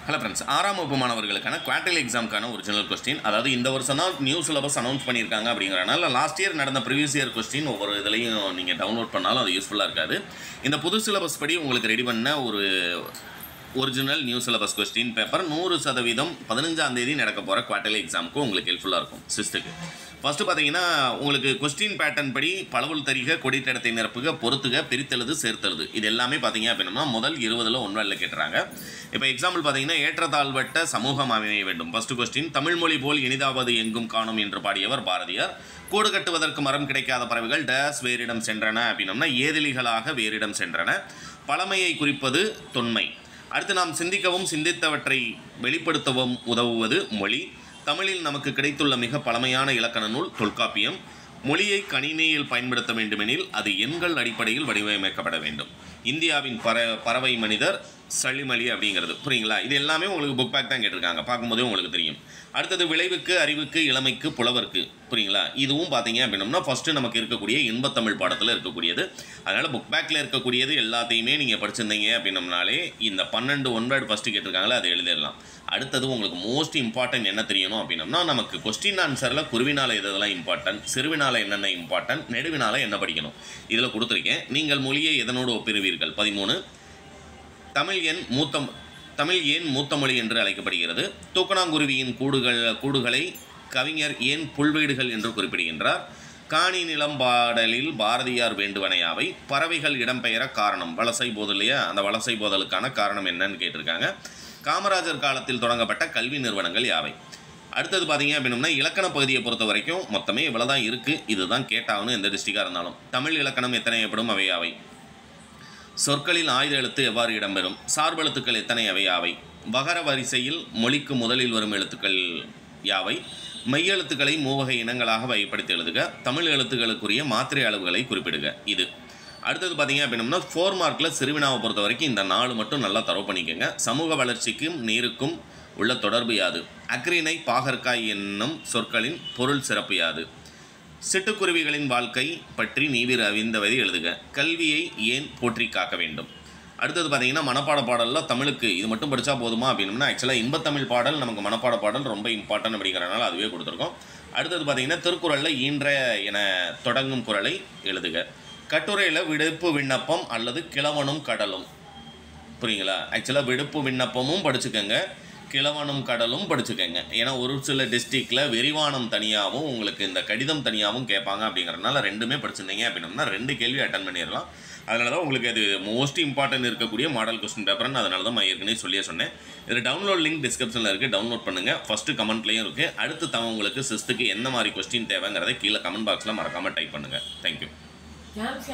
Hello friends, 6ஆம் வகுப்பு மாணவர்களுக்கான குவார்டர்லி எக்ஸாமுக்கான ஒரிஜினல் கொஸ்டின். அதாவது இந்த வருஷம் தான் நியூ சிலபஸ் அனௌன்ஸ் பண்ணியிருக்காங்க அப்படிங்கிறனால லாஸ்ட் இயர் நடந்த ப்ரீவியஸ் இயர் கொஸ்டின் ஒவ்வொரு இதுலையும் நீங்கள் டவுன்லோட் பண்ணாலும் அது யூஸ்ஃபுல்லாக இருக்காது. இந்த புது சிலபஸ் படி உங்களுக்கு ரெடி பண்ண ஒரு original new syllabus question paper 100% 15ஆம் தேதி நடக்க போகிற குவார்டர்லி எக்ஸாமுக்கு உங்களுக்கு ஹெல்ப்ஃபுல்லாக இருக்கும். சிஸ்டுக்கு ஃபஸ்ட்டு பார்த்தீங்கன்னா, உங்களுக்கு கொஸ்டின் பேட்டர்ன் படி பளவுள் தரிக, கொடித்தடத்தை நிரப்புக, பொறுத்துக, பிரித்தெழுது, சேர்த்தெழுது இது எல்லாமே பார்த்தீங்க அப்படின்னா முதல் 20ல் 1 கேட்டுறாங்க. இப்போ எக்ஸாம்பிள் பார்த்தீங்கன்னா, ஏற்றத்தாழ்வட்ட சமூகம் அமைய வேண்டும். ஃபஸ்ட்டு கொஸ்டின், தமிழ் மொழி போல் இனிதாவது எங்கும் காணும் என்று பாடியவர் பாரதியார். கூடு கட்டுவதற்கு மரம் கிடைக்காத பறவைகள் டேஸ் வேறிடம் சென்றன அப்படின்னோம்னா ஏதிலிகளாக வேறிடம் சென்றன. பழமையை குறிப்பது தொன்மை. அடுத்து, நாம் சிந்திக்கவும் சிந்தித்தவற்றை வெளிப்படுத்தவும் உதவுவது மொழி. தமிழில் நமக்கு கிடைத்துள்ள மிக பழமையான இலக்கண நூல் தொல்காப்பியம். மொழியை கணினியில் பயன்படுத்த வேண்டுமெனில் அது எண்கள் அடிப்படையில் வடிவமைக்கப்பட வேண்டும். இந்தியாவின் பறவை மனிதர் சளிமொழி அப்படிங்கிறது புரியுங்களா? இது எல்லாமே உங்களுக்கு புக் பேக் தான் கேட்டிருக்காங்க, பார்க்கும்போதே உங்களுக்கு தெரியும். அடுத்தது, விளைவுக்கு, அறிவுக்கு, இளமைக்கு, புலவருக்கு புரியுங்களா? இதுவும் பார்த்தீங்க அப்படின்னோம்னா ஃபஸ்ட்டு நமக்கு இருக்கக்கூடிய இன்பத்தமிழ் பாடத்தில் இருக்கக்கூடியது. அதனால் புக் பேக்கில் இருக்கக்கூடியது எல்லாத்தையுமே நீங்கள் படிச்சிருந்தீங்க அப்படின்னம்னாலே இந்த 12 1 ஃபஸ்ட்டு கேட்டிருக்காங்களே அதை எழுதிடலாம். அடுத்தது, உங்களுக்கு மோஸ்ட் இம்பார்ட்டன்ட் என்ன தெரியணும் அப்படின்னம்னா, நமக்கு கொஸ்டின் ஆன்சரில் குருவினால் எதெல்லாம் இம்பார்ட்டன்ட், சிறுவினால் என்னென்ன இம்பார்ட்டன்ட், நெடுவினால் என்ன படிக்கணும் இதில் கொடுத்துருக்கேன். நீங்கள் மொழியை எதனோடு ஒப்பிடுவீர்கள்? 13. தமிழ் ஏன் மூத்த மொழி என்று அழைக்கப்படுகிறது? தூக்கணாங்குருவியின் கூடுகளை கவிஞர் ஏன் புல்வீடுகள் என்று குறிப்பிடுகின்றார்? காணி நிலம் பாடலில் பாரதியார் வேண்டுவனையாவை. பறவைகள் இடம்பெயர காரணம் வலசை போதல் இல்லையா? அந்த வலசை போதலுக்கான காரணம் என்னன்னு கேட்டிருக்காங்க. காமராஜர் காலத்தில் தொடங்கப்பட்ட கல்வி நிறுவனங்கள் யாவை? அடுத்தது பார்த்தீங்க அப்படின்னா, இலக்கண பகுதியை பொறுத்த வரைக்கும் மொத்தமே இவ்வளோ தான் இருக்குது. இதுதான் கேட்டாகணும் எந்த டிஸ்ட்ரிக்டாக இருந்தாலும். தமிழ் இலக்கணம் எத்தனை ஏற்படும்? அவை யாவை? சொற்களில் ஆயுத எழுத்து எவ்வாறு இடம்பெறும்? சார்பெழுத்துக்கள் எத்தனை? அவை யாவை? வகர வரிசையில் மொழிக்கு முதலில் வரும் எழுத்துக்கள் யாவை? மெய்யெழுத்துக்களை மூவகை இனங்களாக வகைப்படுத்தி எழுதுக. தமிழ் எழுத்துக்களுக்குரிய மாத்திரை அளவுகளை குறிப்பிடுக. இது அடுத்தது பார்த்தீங்க அப்படின்னா, 4 மார்க்கில் சிறுவினாவை பொறுத்த வரைக்கும் இந்த 4 மட்டும் நல்லா தரவு பண்ணிக்கோங்க. சமூக வளர்ச்சிக்கும் நீருக்கும் உள்ள தொடர்பு யாது? அக்ரிணை பாகற்காய் என்னும் சொற்களின் பொருள் சிறப்பு யாது? சிட்டுக்குருவிகளின் வாழ்க்கை பற்றி நீவிர் அறிந்தவதை எழுதுக. கல்வியை ஏன் போற்றி காக்க வேண்டும்? அடுத்தது பார்த்தீங்கன்னா, மனப்பாட பாடலில் தமிழுக்கு இது மட்டும் படித்தா போதுமா அப்படின்னா, ஆக்சுவலாக இன்பத்தமிழ் பாடல் நமக்கு மனப்பாட பாடல் ரொம்ப இம்பார்ட்டன்ட் அப்படிங்கிறனால அதுவே கொடுத்துருக்கோம். அடுத்தது பார்த்தீங்கன்னா, திருக்குறளில் ஈன்ற என தொடங்கும் குறளை எழுதுக. கட்டுரையில் விடுப்பு விண்ணப்பம் அல்லது கிழவனும் கடலும் புரியுங்களா? ஆக்சுவலாக விடுப்பு விண்ணப்பமும் படிச்சுக்கோங்க, கிழவனும் கடலும் படிச்சுக்கோங்க. ஏன்னா ஒரு சில டிஸ்ட்ரிக்டில் விரிவானம் தனியாகவும் உங்களுக்கு இந்த கடிதம் தனியாகவும் கேட்பாங்க. அப்படிங்கிறதுனால ரெண்டுமே படிச்சிருந்தீங்க அப்படின்னோம்னா 2 கேள்வி அட்டன் பண்ணிடலாம். அதனால தான் உங்களுக்கு அது மோஸ்ட் இம்பார்ட்டன்ட் இருக்கக்கூடிய மாடல் கொஸ்டின் பேப்பர்னு அதனால தான் நான் ஏற்கனவே சொல்லியே சொன்னேன். இதில் டவுன்லோட் லிங்க் டிஸ்கிரிப்ஷனில் இருக்குது, டவுன்லோட் பண்ணுங்கள். ஃபஸ்ட்டு கமெண்ட்லேயும் இருக்குது. அடுத்து உங்களுக்கு 6க்கு என்ன மாதிரி கொஸ்டின் தேவைங்கிறத கீழே கமெண்ட் பாக்ஸில் மறக்காமல் டைப் பண்ணுங்கள். தேங்க்யூ.